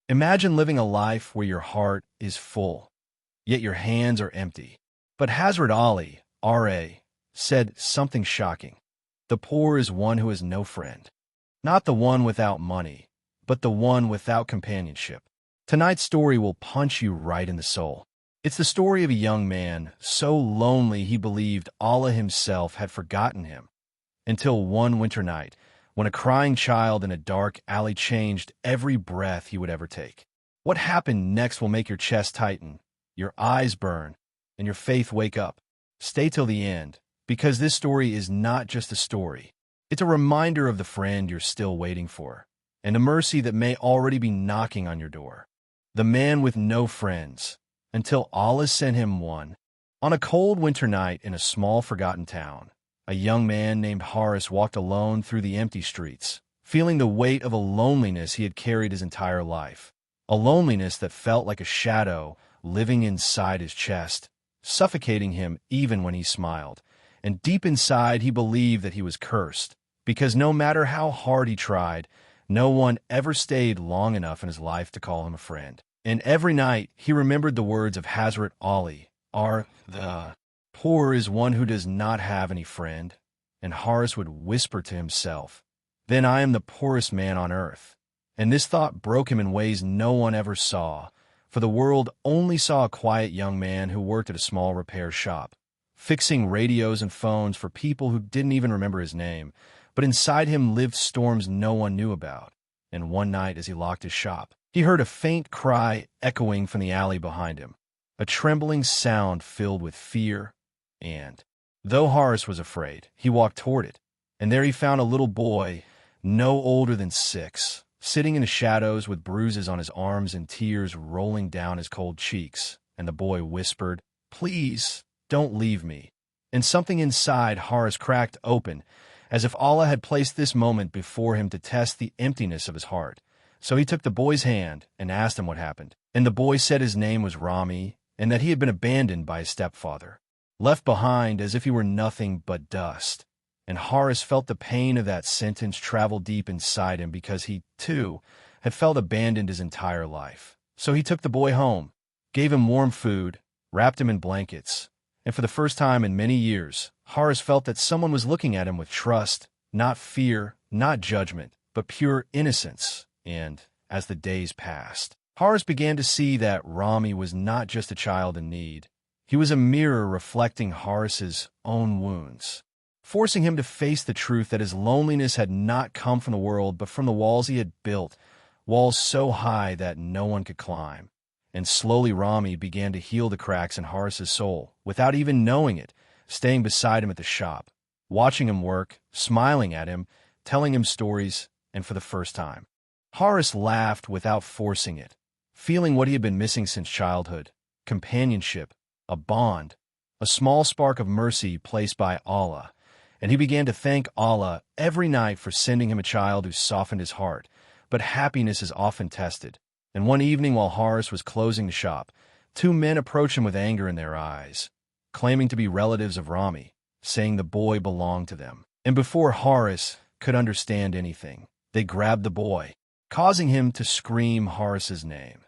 Imagine living a life where your heart is full, yet your hands are empty. But Hazrat Ali, R.A., said something shocking. The poor is one who has no friend. Not the one without money, but the one without companionship. Tonight's story will punch you right in the soul. It's the story of a young man so lonely he believed Allah himself had forgotten him, until one winter night, when a crying child in a dark alley changed every breath he would ever take. What happened next will make your chest tighten, your eyes burn, and your faith wake up. Stay till the end, because this story is not just a story. It's a reminder of the friend you're still waiting for, and a mercy that may already be knocking on your door. The man with no friends, until Allah sent him one. On a cold winter night in a small forgotten town, a young man named Horace walked alone through the empty streets, feeling the weight of a loneliness he had carried his entire life. A loneliness that felt like a shadow living inside his chest, suffocating him even when he smiled. And deep inside he believed that he was cursed, because no matter how hard he tried, no one ever stayed long enough in his life to call him a friend. And every night he remembered the words of Hazrat Ali, the poor is one who does not have any friend. And Horace would whisper to himself, then I am the poorest man on earth. And this thought broke him in ways no one ever saw, for the world only saw a quiet young man who worked at a small repair shop, fixing radios and phones for people who didn't even remember his name. But inside him lived storms no one knew about. And one night as he locked his shop, he heard a faint cry echoing from the alley behind him, a trembling sound filled with fear. And though Horace was afraid, he walked toward it, and there he found a little boy, no older than 6, sitting in the shadows with bruises on his arms and tears rolling down his cold cheeks. And the boy whispered, please, don't leave me. And something inside Horace cracked open, as if Allah had placed this moment before him to test the emptiness of his heart. So he took the boy's hand and asked him what happened. And the boy said his name was Rami, and that he had been abandoned by his stepfather, left behind as if he were nothing but dust. And Horace felt the pain of that sentence travel deep inside him, because he, too, had felt abandoned his entire life. So he took the boy home, gave him warm food, wrapped him in blankets, and for the first time in many years, Horace felt that someone was looking at him with trust, not fear, not judgment, but pure innocence. And as the days passed, Horace began to see that Rami was not just a child in need. He was a mirror reflecting Horace's own wounds, forcing him to face the truth that his loneliness had not come from the world but from the walls he had built, walls so high that no one could climb. And slowly Rami began to heal the cracks in Horace's soul, without even knowing it, staying beside him at the shop, watching him work, smiling at him, telling him stories, and for the first time, Horace laughed without forcing it, feeling what he had been missing since childhood: companionship, a bond, a small spark of mercy placed by Allah. And he began to thank Allah every night for sending him a child who softened his heart. But happiness is often tested. And one evening while Horace was closing the shop, 2 men approached him with anger in their eyes, claiming to be relatives of Rami, saying the boy belonged to them. And before Horace could understand anything, they grabbed the boy, causing him to scream Horace's name.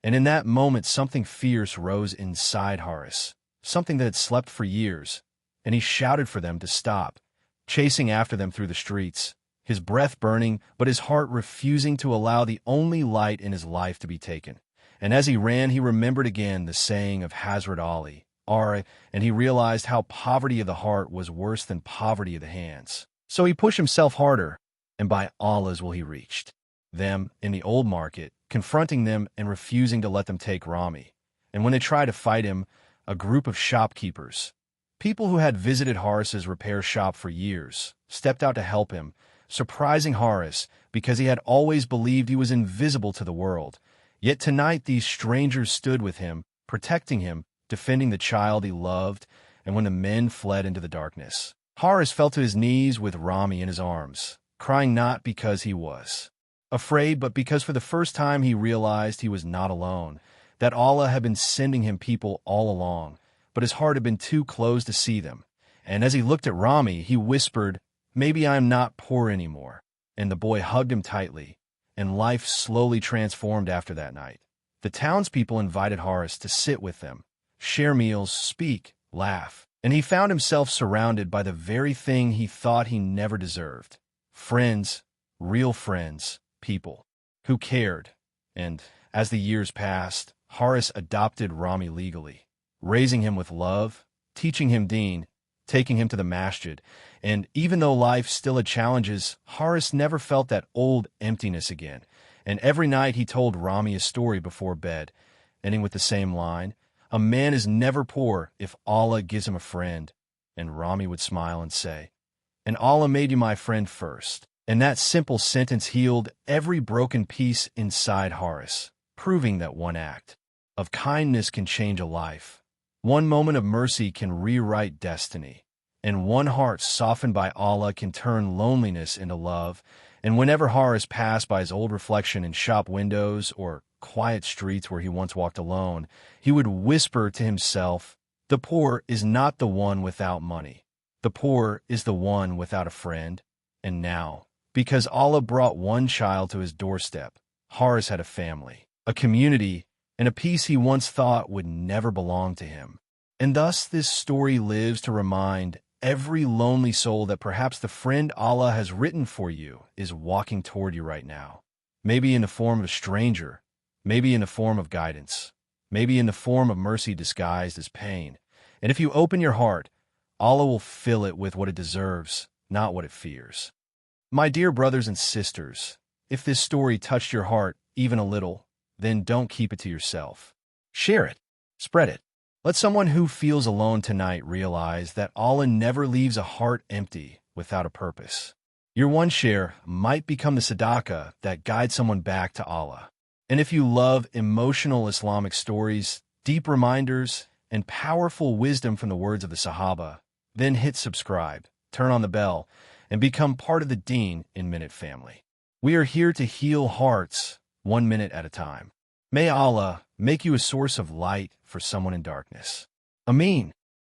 And in that moment, something fierce rose inside Horace, something that had slept for years, and he shouted for them to stop, chasing after them through the streets, his breath burning, but his heart refusing to allow the only light in his life to be taken. And as he ran, he remembered again the saying of Hazrat Ali, and he realized how poverty of the heart was worse than poverty of the hands. So he pushed himself harder, and by Allah's will he reached them in the old market, confronting them and refusing to let them take Rami. And when they tried to fight him, a group of shopkeepers, people who had visited Horace's repair shop for years, stepped out to help him, surprising Horace because he had always believed he was invisible to the world. Yet tonight these strangers stood with him, protecting him, defending the child he loved. And when the men fled into the darkness, Horace fell to his knees with Rami in his arms, crying not because he was afraid, but because for the first time he realized he was not alone, that Allah had been sending him people all along, but his heart had been too closed to see them. And as he looked at Rami, he whispered, maybe I am not poor anymore. And the boy hugged him tightly, and life slowly transformed after that night. The townspeople invited Haris to sit with them, share meals, speak, laugh, and he found himself surrounded by the very thing he thought he never deserved. Friends, real friends, people who cared. And as the years passed, Haris adopted Rami legally, raising him with love, teaching him Deen, taking him to the masjid. And even though life still had challenges, Haris never felt that old emptiness again. And every night he told Rami a story before bed, ending with the same line, "A man is never poor if Allah gives him a friend." And Rami would smile and say, "And Allah made you my friend first." And that simple sentence healed every broken piece inside Haris, proving that one act of kindness can change a life. One moment of mercy can rewrite destiny. And one heart softened by Allah can turn loneliness into love. And whenever Haris passed by his old reflection in shop windows or quiet streets where he once walked alone, he would whisper to himself, "The poor is not the one without money. The poor is the one without a friend." And now, because Allah brought one child to his doorstep, Haris had a family, a community, and a peace he once thought would never belong to him. And thus this story lives to remind every lonely soul that perhaps the friend Allah has written for you is walking toward you right now. Maybe in the form of a stranger, maybe in the form of guidance, maybe in the form of mercy disguised as pain. And if you open your heart, Allah will fill it with what it deserves, not what it fears. My dear brothers and sisters, if this story touched your heart even a little, then don't keep it to yourself. Share it. Spread it. Let someone who feels alone tonight realize that Allah never leaves a heart empty without a purpose. Your one share might become the sadaqah that guides someone back to Allah. And if you love emotional Islamic stories, deep reminders, and powerful wisdom from the words of the Sahaba, then hit subscribe, turn on the bell, and become part of the Deen in Minute family. We are here to heal hearts 1 minute at a time. May Allah make you a source of light for someone in darkness. Ameen.